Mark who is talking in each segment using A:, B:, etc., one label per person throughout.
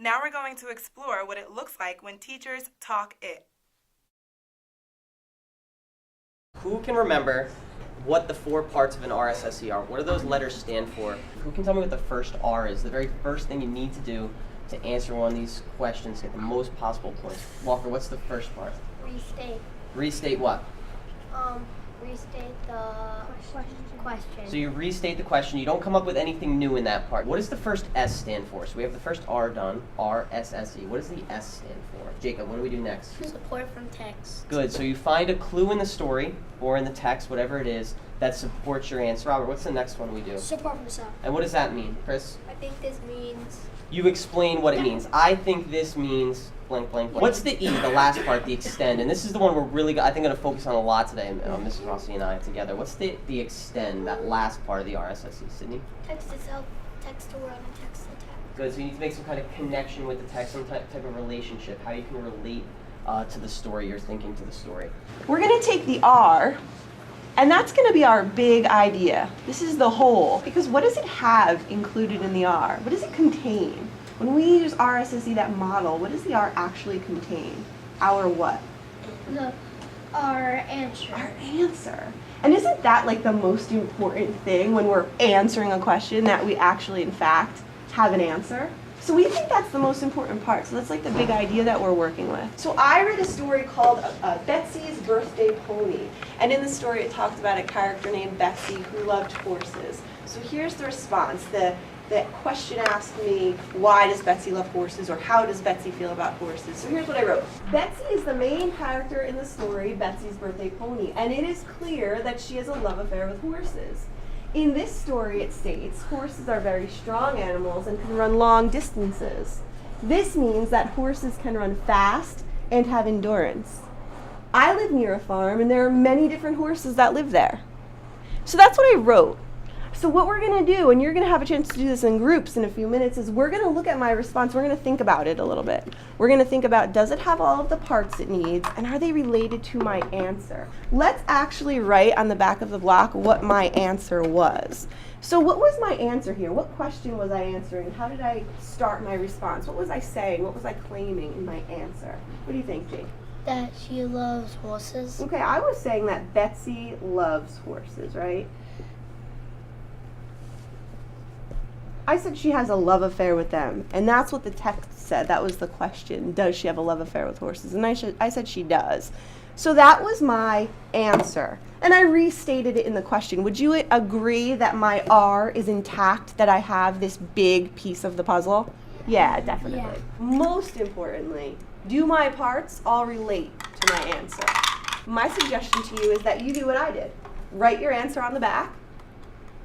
A: Now we're going to explore what it looks like when teachers talk it.
B: Who can remember what the 4 parts of an RSSE are? What do those letters stand for? Who can tell me what the first R is? The very first thing you need to do to answer one of these questions, get the most possible points. Walker, what's the first part?
C: Restate.
B: Restate what?
C: Restate the question.
B: So you restate the question. You don't come up with anything new in that part. What does the first S stand for? So we have the first R done, RSSE. What does the S stand for? Jacob, what do we do next?
C: Support from text.
B: Good. So you find a clue in the story or in the text, whatever it is, that supports your answer. Robert, what's the next one we do?
C: Support from self.
B: And what does that mean, Chris?
C: I think this means...
B: You explain what it means. I think this means blank, blank, blank. What's the E, the last part, the extend? And this is the one we're really, I think, going to focus on a lot today, Mrs. Rossi and I together. What's the extend, that last part of the RSSE, Sydney?
C: Text itself, text to word, and text to text.
B: Good, so you need to make some kind of connection with the text, some type of relationship, how you can relate to the story, you're thinking to the story.
D: We're going to take the R, and that's going to be our big idea. This is the whole, because what does it have included in the R? What does it contain? When we use RSSE, that model, what does the R actually contain? Our what?
C: Our answer.
D: Our answer. And isn't that like the most important thing when we're answering a question, that we actually, in fact, have an answer? So we think that's the most important part. So that's like the big idea that we're working with. So I read a story called Betsy's Birthday Pony. And in the story it talked about a character named Betsy who loved horses. So here's the response. The question asked me, why does Betsy love horses, or how does Betsy feel about horses? So here's what I wrote. Betsy is the main character in the story, Betsy's Birthday Pony. And it is clear that she has a love affair with horses. In this story, it states, horses are very strong animals and can run long distances. This means that horses can run fast and have endurance. I live near a farm, and there are many different horses that live there. So that's what I wrote. So what we're going to do, and you're going to have a chance to do this in groups in a few minutes, is we're going to look at my response. We're going to think about it a little bit. We're going to think about, does it have all of the parts it needs, and are they related to my answer? Let's actually write on the back of the block what my answer was. So what was my answer here? What question was I answering? How did I start my response? What was I saying? What was I claiming in my answer? What do you think, Jake?
C: That she loves horses.
D: Okay, I was saying that Betsy loves horses, right? I said she has a love affair with them, and that's what the text said. That was the question. Does she have a love affair with horses? And I said she does. So that was my answer. And I restated it in the question. Would you agree that my R is intact, that I have this big piece of the puzzle? Yeah, definitely. Yeah. Most importantly, do my parts all relate to my answer? My suggestion to you is that you do what I did. Write your answer on the back,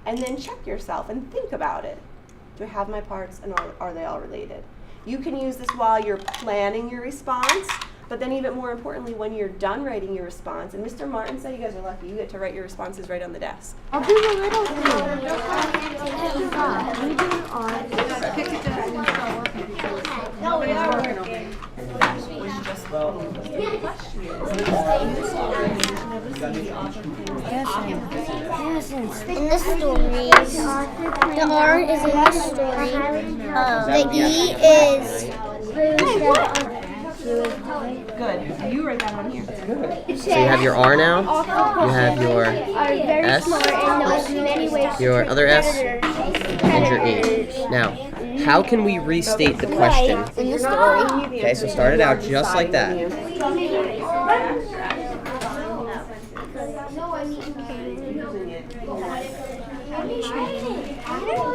D: and then check yourself and think about it. Do I have my parts, and are they all related? You can use this while you're planning your response, but then even more importantly, when you're done writing your response, and Mr. Martin said you guys are lucky, you get to write your responses right on the desk.
C: I'll do the little thing. No, we are working. In the stories, the R is in the story. The E is.
D: Good. You write that on here.
B: So you have your R now, you have your S, your other S, and your E. Now, how can we restate the question?
C: In the story.
B: Okay, so start it out just like that.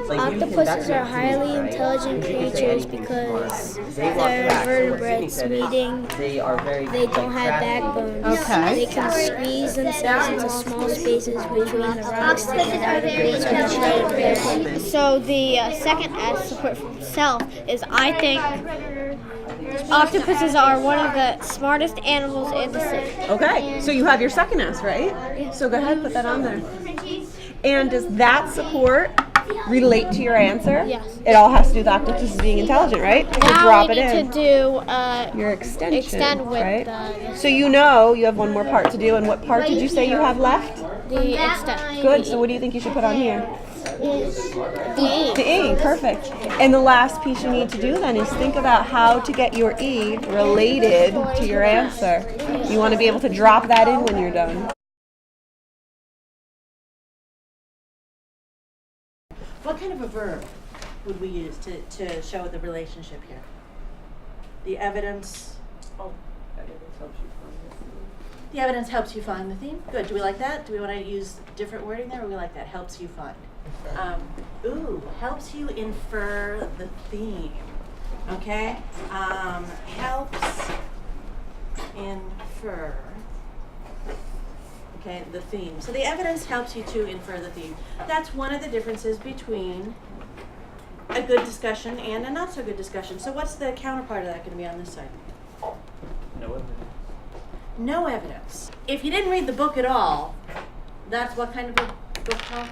C: Octopuses are highly intelligent creatures because they're vertebrates, meaning they don't have backbones.
D: Okay.
C: They can squeeze themselves into small spaces between the rocks and vertebrates. So the second S, support from self, is I think octopuses are one of the smartest animals in the sea.
D: Okay, so you have your second S, right? So go ahead, put that on there. And does that support relate to your answer?
C: Yes.
D: It all has to do with octopuses being intelligent, right? So
C: Now
D: drop
C: we
D: it
C: need
D: in.
C: to do
D: Your extension,
C: extend with
D: right? So you know you have one more part to do, and what part did you say you have left?
C: the extent.
D: Good, so what do you think you should put on here?
C: is
D: The E, perfect. And the last piece you need to do then is think about how to get your E related to your answer. You want to be able to drop that in when you're done.
E: What kind of a verb would we use to show the relationship here? The evidence. The evidence helps you find the theme. Good. Do we like that? Do we want to use different wording there, or we like that? Helps you find. Helps you infer the theme. Okay. Helps infer. Okay, the theme. So the evidence helps you to infer the theme. That's one of the differences between a good discussion and a not so good discussion. So what's the counterpart of that going to be on this side?
B: No evidence.
E: No evidence. If you didn't read the book at all, that's what kind of a book talk?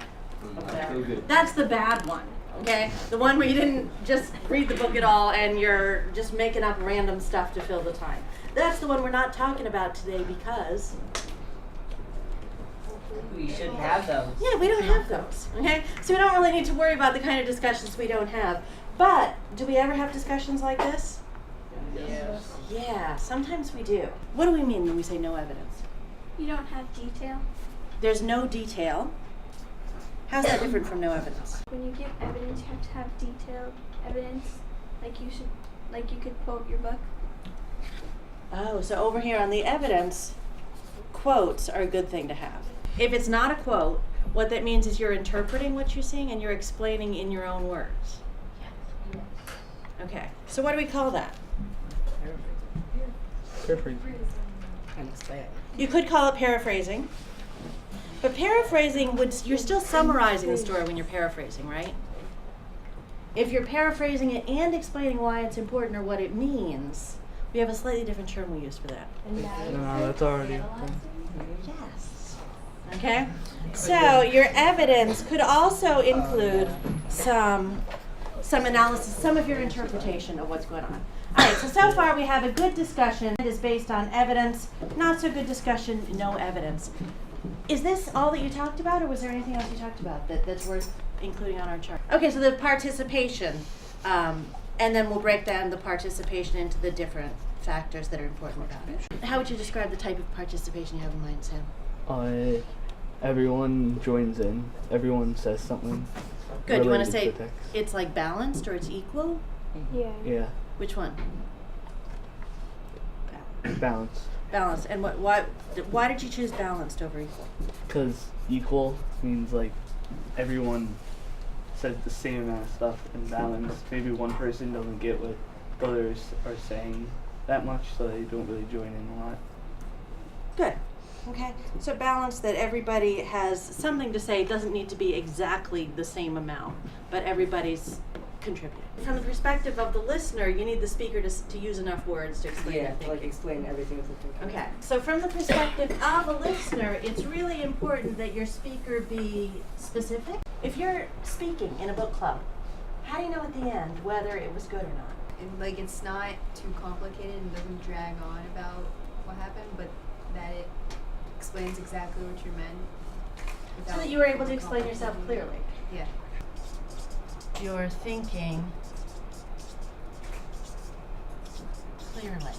E: That's the bad one. Okay? The one where you didn't just read the book at all and you're just making up random stuff to fill the time. That's the one we're not talking about today because
B: We shouldn't have those.
E: yeah, we don't have those, okay? So we don't really need to worry about the kind of discussions we don't have. But do we ever have discussions like this?
B: Yes.
E: Yeah, sometimes we do. What do we mean when we say no evidence?
C: You don't have detail.
E: There's no detail. How's that different from no evidence?
C: When you give evidence, you have to have detailed evidence. Like you could quote your book.
E: Oh, so over here on the evidence, quotes are a good thing to have. If it's not a quote, what that means is you're interpreting what you're seeing and you're explaining in your own words. Okay, so what do we call that? You could call it paraphrasing. But paraphrasing you're still summarizing the story when you're paraphrasing, right? If you're paraphrasing it and explaining why it's important or what it means, we have a slightly different term we use for that.
F: No, that's already a thing.
E: Yes. Okay? So your evidence could also include some analysis, some of your interpretation of what's going on. All right, so far we have a good discussion that is based on evidence, not so good discussion, no evidence. Is this all that you talked about, or was there anything else you talked about that's worth including on our chart? Okay, so the participation, and then we'll break down the participation into the different factors that are important about it. How would you describe the type of participation you have in mind, Sam?
F: Everyone joins in. Everyone says something.
E: Good. You want to say
F: related to the text.
E: it's like balanced or it's equal?
C: Yeah.
F: Yeah,
E: Which one?
F: balanced.
E: Balanced. And why did you choose balanced over equal?
F: Because equal means like everyone says the same amount of stuff, and balanced, maybe one person doesn't get what others are saying that much, so they don't really join in a lot.
E: Good. Okay. So balanced, that everybody has something to say. It doesn't need to be exactly the same amount, but everybody's contributing. From the perspective of the listener, you need the speaker to use enough words to explain their thinking.
G: explain everything with the thinking.
E: Okay, so from the perspective of a listener, it's really important that your speaker be specific. If you're speaking in a book club, how do you know at the end whether it was good or not?
G: And it's not too complicated and doesn't drag on about what happened, but that it explains exactly what you meant.
E: So that you were able to explain yourself clearly.
G: Yeah.
E: You're thinking clearly.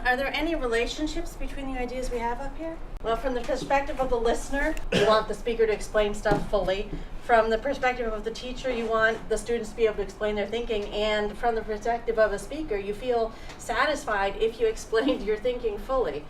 E: Are there any relationships between the ideas we have up here? Well, from the perspective of the listener, you want the speaker to explain stuff fully. From the perspective of the teacher, you want the students to be able to explain their thinking. And from the perspective of a speaker, you feel satisfied if you explained your thinking fully.